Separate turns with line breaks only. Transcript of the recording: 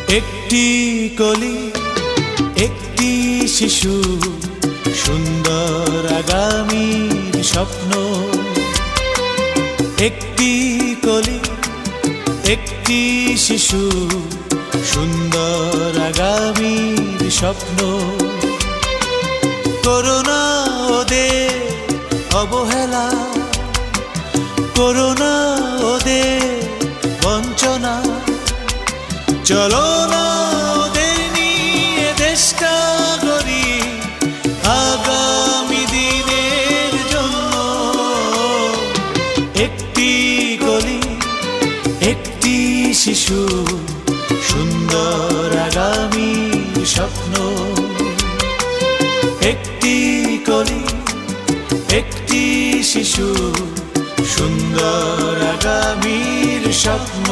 একটি কলি, একটি শিশু, সুন্দর আগামীর স্বপ্ন। একটি কলি, একটি শিশু, সুন্দর আগামীর স্বপ্ন। করোনা ওদের অবহেলা, করোনা ওদের বঞ্চনা, চলো না ওদের নিয়ে দেশটা গড়ি আগামী দিনের জন্য। একটি কলি, একটি শিশু, সুন্দর আগামীর স্বপ্ন। একটি কলি, একটি শিশু, সুন্দর আগামীর স্বপ্ন।